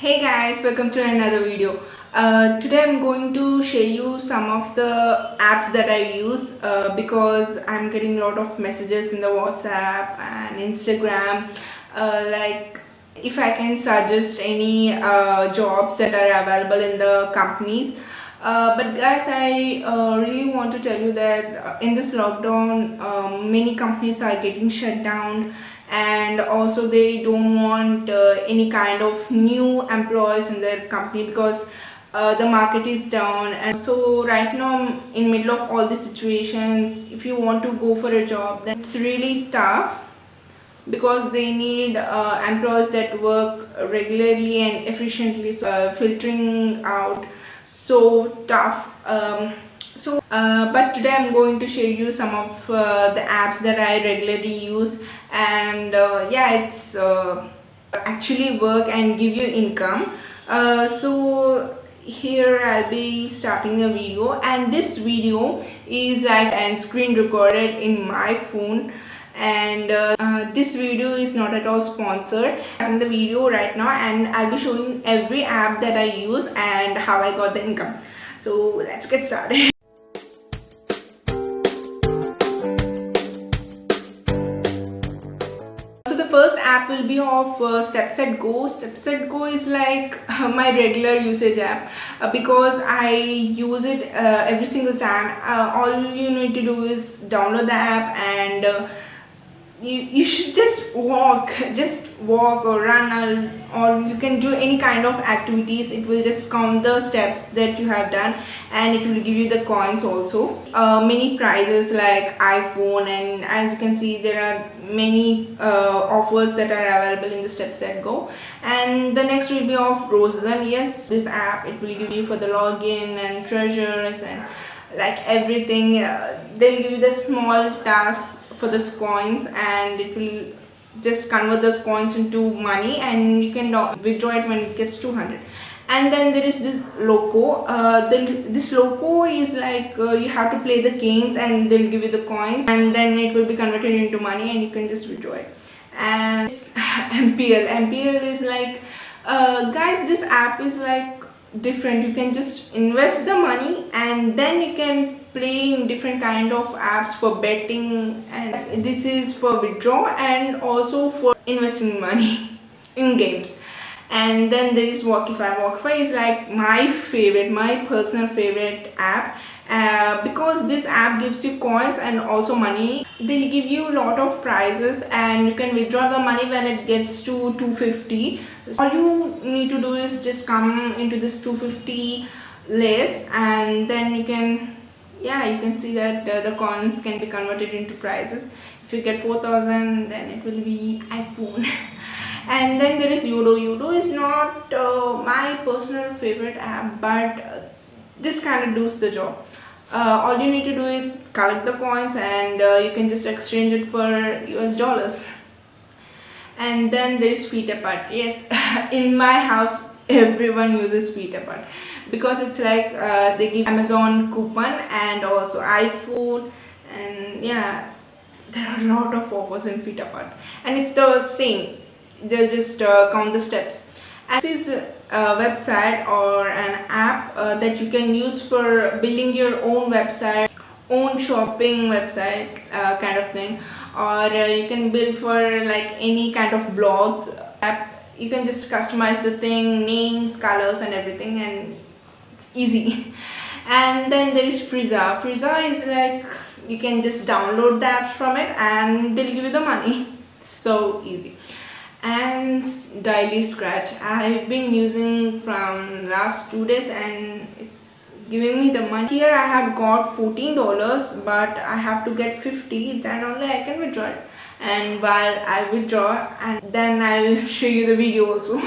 Hey guys, welcome to another video. Today I'm going to share you some of the apps that I use because I'm getting a lot of messages in the WhatsApp and Instagram, like if I can suggest any jobs that are available in the companies. But guys, I really want to tell you that in this lockdown, many companies are getting shut down, and also they don't want any kind of new employees in their company because the market is down. And so right now, in middle of all these situations, if you want to go for a job, then it's really tough because they need employees that work regularly and efficiently. So filtering out so tough. But today I'm going to show you some of the apps that I regularly use, and yeah, it's actually work and give you income. So here I'll be starting a video, and this video is like and screen recorded in my phone, and this video is not at all sponsored. I'm in the video right now and I'll be showing every app that I use and how I got the income. So let's get started. So the first app will be of StepSetGo. StepSetGo is like my regular usage app because I use it every single time. All you need to do is download the app, and you should just walk or run, or you can do any kind of activities. It will just count the steps that you have done, and it will give you the coins also. Many prizes like iPhone, and as you can see there are many offers that are available in the StepSetGo. And the next will be of Roseland. Yes, this app, it will give you for the login and treasures and like everything. They'll give you the small tasks for those coins, and it will just convert those coins into money, and you can withdraw it when it gets 200. And then there is this Loco. This Loco is like you have to play the games and they'll give you the coins, and then it will be converted into money and you can just withdraw it. And MPL is like guys, this app is like different. You can just invest the money and then you can play in different kind of apps for betting, and this is for withdraw and also for investing money in games. And then there is Walkify. Walkify is like my personal favorite app because this app gives you coins and also money. They'll give you a lot of prizes and you can withdraw the money when it gets to 250. All you need to do is just come into this 250 list, and then you can, yeah, you can see that the coins can be converted into prizes. If you get 4,000, then it will be iPhone. And then there is Yodo. Yodo is not my personal favorite app, but this kind of does the job. All you need to do is collect the coins, and you can just exchange it for US dollars. And then there is Feetapart. Yes, in my house everyone uses Feetapart because it's like they give Amazon coupon and also iPhone, and yeah, there are a lot of offers in Feetapart, and it's the same. They'll just count the steps. And this is a website or an app that you can use for building your own website, own shopping website kind of thing, or you can build for like any kind of blogs app. You can just customize the thing, names, colors and everything, and it's easy. And then there is Frieza. Frieza is like you can just download the apps from it and they'll give you the money. So easy. And Daily Scratch, I've been using from last 2 days and it's giving me the money. Here I have got $14, but I have to get 50, then only I can withdraw it. And while I withdraw, and then I'll show you the video also.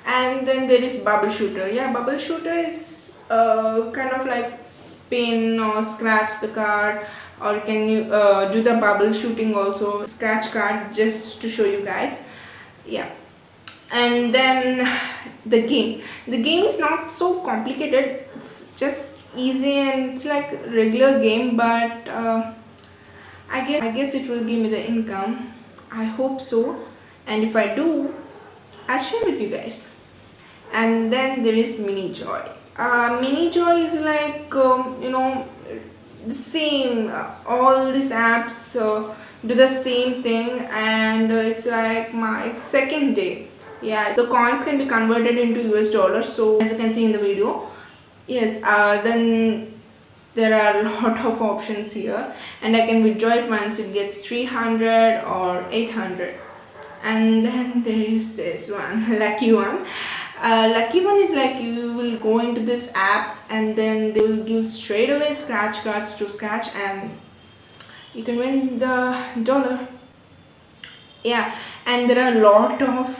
And then there is Bubble Shooter. Yeah, Bubble Shooter is kind of like spin or scratch the card, or can you do the bubble shooting also, scratch card, just to show you guys. Yeah. And then the game is not so complicated, it's just easy and it's like a regular game, but I guess it will give me the income. I hope so, and if I do, I'll share with you guys. And then there is Mini Joy. Mini Joy is like the same. All these apps do the same thing, and it's like my second day. Yeah, the coins can be converted into US dollars. So as you can see in the video, yes. Then there are a lot of options here, and I can withdraw it once it gets 300 or 800. And then there is this one, Lucky One. Lucky One is like you will go into this app and then they will give straight away scratch cards to scratch and you can win the dollar. Yeah, and there are a lot of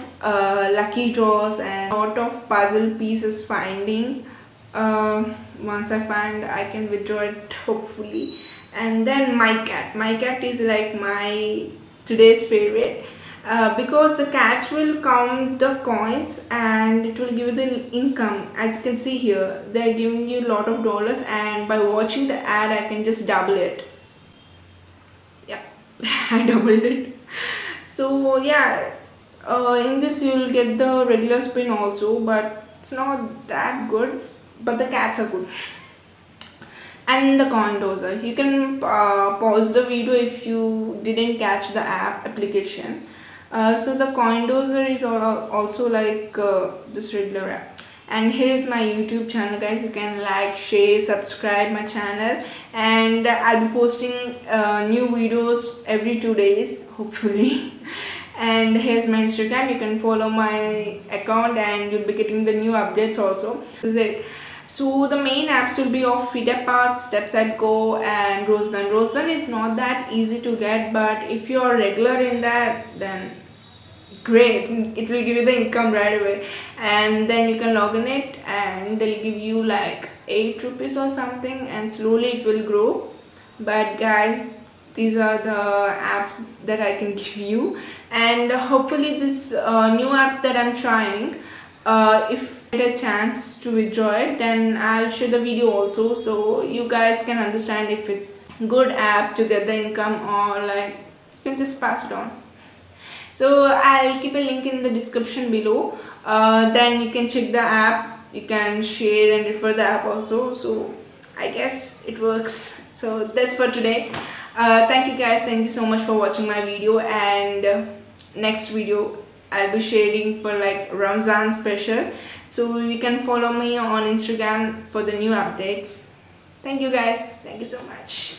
lucky draws and a lot of puzzle pieces finding. Once I find, I can withdraw it hopefully. And then My Cat. My Cat is like my today's favorite. Because the cats will count the coins and it will give you the income. As you can see here, they are giving you a lot of dollars, and by watching the ad I can just double it. Yeah, I doubled it. So yeah, in this you will get the regular spin also, but it's not that good, but the cats are good. And the coin dozer, you can pause the video if you didn't catch the app application. So the coin dozer is also like this regular app. And here is my YouTube channel, guys. You can like, share, subscribe my channel, and I'll be posting new videos every 2 days hopefully. And here's my Instagram. You can follow my account and you'll be getting the new updates also. This is it. So the main apps will be of Fitapart, StepSetGo and Roseland. Roseland is not that easy to get, but if you are regular in that, then great, it will give you the income right away. And then you can log in it and they'll give you like 8 rupees or something, and slowly it will grow. But guys, these are the apps that I can give you, and hopefully this new apps that I'm trying, if I get a chance to withdraw it, then I'll share the video also, so you guys can understand if it's good app to get the income, or like you can just pass it on. So I'll keep a link in the description below. Then you can check the app, you can share and refer the app also. So I guess it works. So that's for today. Thank you guys, thank you so much for watching my video, and next video I'll be sharing for like Ramzan special. So you can follow me on Instagram for the new updates. Thank you guys, thank you so much.